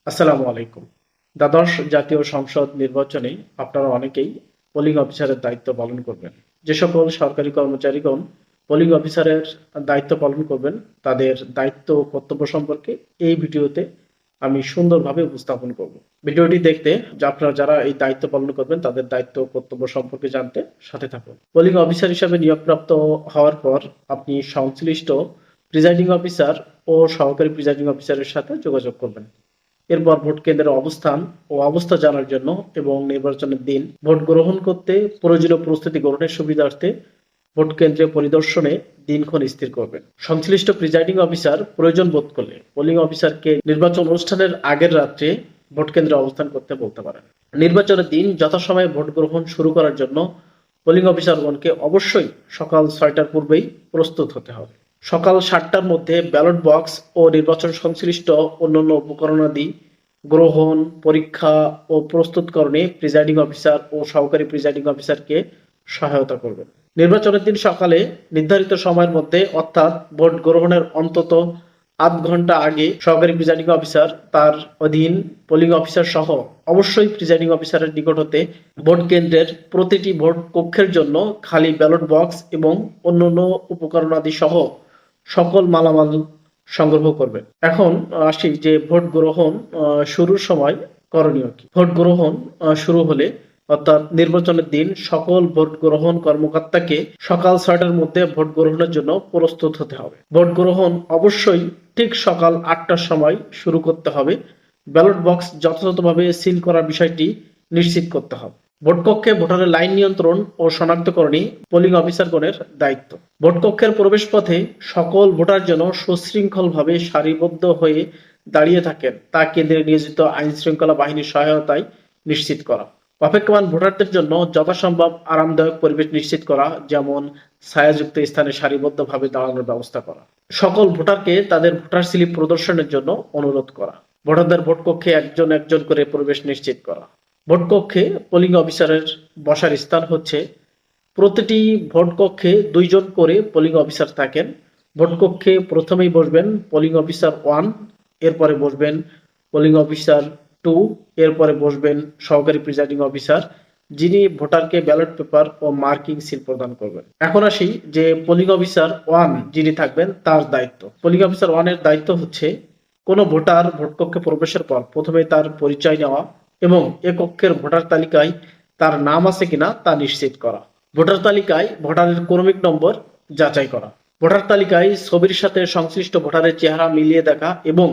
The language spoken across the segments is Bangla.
আসসালামু আলাইকুম। দ্বাদশ জাতীয় সংসদ নির্বাচনে আপনারা অনেকেই পোলিং অফিসারের দায়িত্ব পালন করবেন। যে সকল সরকারি কর্মচারীগণ পোলিং অফিসারের দায়িত্ব পালন করবেন, তাদের দায়িত্ব ও কর্তব্য সম্পর্কে এই ভিডিওতে আমি সুন্দরভাবে উপস্থাপন করব। ভিডিওটি দেখতে আপনারা যারা এই দায়িত্ব পালন করবেন তাদের দায়িত্ব ও কর্তব্য সম্পর্কে জানতে সাথে থাকুন। পোলিং অফিসার হিসাবে নিয়োগপ্রাপ্ত হওয়ার পর আপনি সংশ্লিষ্ট প্রিজাইডিং অফিসার ও সহকারী প্রিজাইডিং অফিসারের সাথে যোগাযোগ করবেন। এরপর ভোট কেন্দ্রের অবস্থান ও অবস্থা জানার জন্য এবং নির্বাচনের দিন ভোট গ্রহণ করতে প্রয়োজনীয় প্রস্তুতি গ্রহণের সুবিধার্থে ভোট কেন্দ্রে পরিদর্শনে দিনক্ষণ স্থির করবেন। সংশ্লিষ্ট প্রিজাইডিং অফিসার প্রয়োজন বোধ করলে পোলিং অফিসারকে নির্বাচন অনুষ্ঠানের আগের রাত্রে ভোট কেন্দ্রে অবস্থান করতে বলতে পারেন। নির্বাচনের দিন যথাসময়ে ভোট গ্রহণ শুরু করার জন্য পোলিং অফিসারগণকে অবশ্যই সকাল 6টার পূর্বেই প্রস্তুত হতে হবে। সকাল 7টার মধ্যে ব্যালট বক্স ও নির্বাচন সংশ্লিষ্ট অন্যান্য উপকরণাদি গ্রহণ, পরীক্ষা ও প্রস্তুতকরণে প্রিজাইডিং অফিসার ও সহকারী প্রিজাইডিং অফিসারকে সহায়তা করবেন। নির্বাচনের দিন সকালে নির্ধারিত সময়ের মধ্যে অর্থাৎ ভোট গ্রহণের অন্তত আধ ঘন্টা আগে সহকারী প্রিজাইডিং অফিসার তার অধীন পোলিং অফিসার সহ অবশ্যই প্রিজাইডিং অফিসারের নিকট হতে ভোট কেন্দ্রের প্রতিটি ভোট কক্ষের জন্য খালি ব্যালট বক্স এবং অন্যান্য উপকরণাদি সহ সকল মালামাল সংগ্রহ করবেন। এখন আসি যে ভোট গ্রহণ শুরুর সময় করণীয় কি। ভোট গ্রহণ শুরু হলে অর্থাৎ নির্বাচনের দিন সকল ভোট গ্রহণ কর্মকর্তাকে সকাল 6টার মধ্যে ভোট গ্রহণের জন্য প্রস্তুত হতে হবে। ভোট গ্রহণ অবশ্যই ঠিক সকাল 8টার সময় শুরু করতে হবে। ব্যালট বক্স যথাযথভাবে সিল করার বিষয়টি নিশ্চিত করতে হবে। ভোট কক্ষে ভোটারের লাইন নিয়ন্ত্রণ ও শনাক্তকরণই পোলিং অফিসারগণের দায়িত্ব। ভোট কক্ষের প্রবেশ পথে সকল ভোটার যেন সুশৃঙ্খলভাবে সারিবদ্ধ হয়ে দাঁড়িয়ে থাকেন তা কেন্দ্রে নিয়োজিত আইন শৃঙ্খলা বাহিনীর সহায়তায় নিশ্চিত করা। অপেক্ষমান ভোটারদের জন্য যথাসম্ভব আরামদায়ক পরিবেশ নিশ্চিত করা, যেমন ছায়াযুক্ত স্থানে সারিবদ্ধভাবে দাঁড়ানোর ব্যবস্থা করা। সকল ভোটারকে তাদের ভোটার স্লিপ প্রদর্শনের জন্য অনুরোধ করা। ভোটারদের ভোট কক্ষে একজন একজন করে প্রবেশ নিশ্চিত করা। ভোট কক্ষে পোলিং অফিসারের বসার স্থান হচ্ছে প্রতিটি ভোট কক্ষে 2জন করে পোলিং অফিসার থাকেন। ভোট কক্ষে প্রথমেই বসবেন পোলিং অফিসার 1, এরপরে বসবেন পোলিং অফিসার 2, এরপরে বসবেন সহকারী প্রিজাইডিং অফিসার, যিনি ভোটারকে ব্যালট পেপার ও মার্কিং সিল প্রদান করবেন। এখন আসি যে পোলিং অফিসার 1 যিনি থাকবেন তার দায়িত্ব। পোলিং অফিসার 1 এর দায়িত্ব হচ্ছে কোনো ভোটার ভোট কক্ষে প্রবেশের পর প্রথমে তার পরিচয় নেওয়া এবং এ কক্ষের ভোটার তালিকায় তার নাম আছে কিনা তা নিশ্চিত করা। ভোটার তালিকায় ভোটারের ক্রমিক নম্বর যাচাই করা। ভোটার তালিকায় ছবির সাথে সংশ্লিষ্ট ভোটারের চেহারা মিলিয়ে দেখা এবং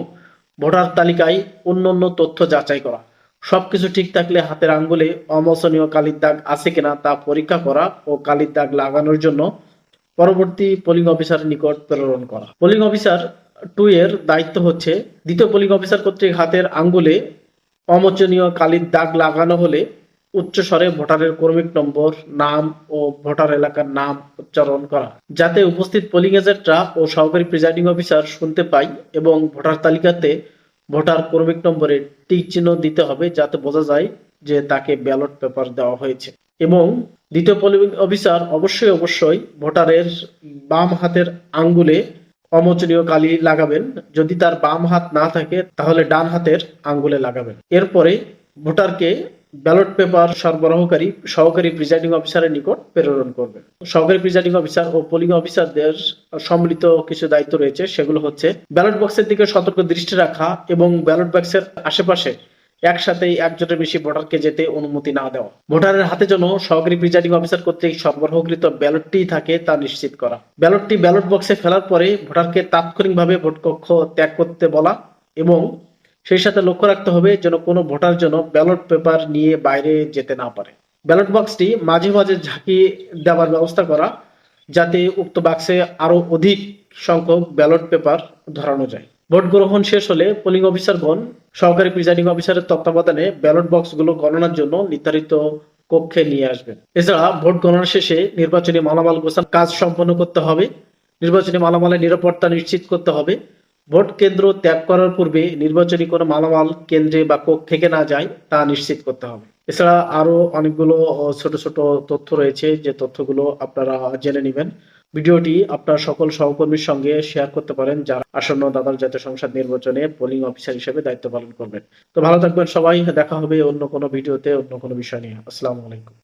ভোটার তালিকায় অন্যান্য তথ্য যাচাই করা। সবকিছু ঠিক থাকলে হাতের আঙ্গুলে অমোচনীয় কালির দাগ আছে কিনা তা পরীক্ষা করা ও কালির দাগ লাগানোর জন্য পরবর্তী পোলিং অফিসারের নিকট প্রেরণ করা। পোলিং অফিসার 2 এর দায়িত্ব হচ্ছে দ্বিতীয় পোলিং অফিসার কর্তৃক হাতের আঙ্গুলে অমোচনীয় কালির দাগ লাগানো হলে উচ্চস্বরে ভোটারের ক্রমিক নম্বর, নাম ও ভোটার এলাকার নাম উচ্চারণ করা, যাতে উপস্থিত পোলিং এজেন্টরা ও সহকারী প্রিজাইডিং অফিসার শুনতে পায়, এবং ভোটার তালিকাতে ভোটার ক্রমিক নম্বরে টিক চিহ্ন দিতে হবে যাতে বোঝা যায় যে তাকে ব্যালট পেপার দেওয়া হয়েছে। এবং দ্বিতীয় পোলিং অফিসার অবশ্যই ভোটারের বাম হাতের আঙ্গুলে অমোচনীয় কালি লাগাবেন। যদি তার বাম হাত না থাকে তাহলে ডান হাতের আঙ্গুলে লাগাবেন। এরপরে ভোটারকে ব্যালট পেপার সরবরাহকারী সহকারী প্রিজাইডিং অফিসারের নিকট প্রেরণ করবেন। সহকারী প্রিজাইডিং অফিসার ও পোলিং অফিসারদের সম্মিলিত কিছু দায়িত্ব রয়েছে, সেগুলো হচ্ছে ব্যালট বক্সের দিকে সতর্ক দৃষ্টি রাখা এবং ব্যালট বক্সের আশেপাশে একসাথেই একজনের বেশি ভোটারকে যেতে অনুমতি না দেওয়া। ভোটারের হাতে যেন সহকারী প্রিজাইডিং অফিসার কর্তৃক সরবরাহকৃত ব্যালটটি থাকে তা নিশ্চিত করা। ব্যালটটি ব্যালট বক্সে ফেলার পরে ভোটারকে তাৎক্ষণিকভাবে ভোট কক্ষ ত্যাগ করতে বলা এবং সেই সাথে লক্ষ্য রাখতে হবে যেন কোনো ভোটার যেন ব্যালট পেপার নিয়ে বাইরে যেতে না পারে। ব্যালট বক্সটি মাঝে মাঝে ঝাঁকিয়ে দেওয়ার ব্যবস্থা করা, যাতে উক্ত বাক্সে আরো অধিক সংখ্যক ব্যালট পেপার ধরানো যায়। ভোট গ্রহণ শেষ হলে পোলিং অফিসারগণ সহকারী প্রিজাইডিং অফিসারের তত্ত্বাবধানে ব্যালট বক্সগুলো গণনার জন্য নির্ধারিত কক্ষে নিয়ে আসবেন। এছাড়া ভোট গণনা শেষে নির্বাচনী মালামাল গোছানোর কাজ সম্পন্ন করতে হবে। নির্বাচনী মালামালের নিরাপত্তা নিশ্চিত করতে হবে। ভোট কেন্দ্র ত্যাগ করার পূর্বে নির্বাচনী কোনো মালামাল কেন্দ্রে বা কক্ষ থেকে না যায় তা নিশ্চিত করতে হবে। এছাড়া আরো অনেকগুলো ছোট ছোট তথ্য রয়েছে, যে তথ্যগুলো আপনারা জেনে নেবেন। ভিডিওটি আপনার সকল সহকর্মীর সঙ্গে শেয়ার করতে পারেন যারা আসন্ন দ্বাদশ জাতীয় সংসদ নির্বাচনে পোলিং অফিসার হিসেবে দায়িত্ব পালন করবেন। তো ভালো থাকবেন সবাই, দেখা হবে অন্য কোনো ভিডিওতে অন্য কোনো বিষয় নিয়ে। আসসালামু আলাইকুম।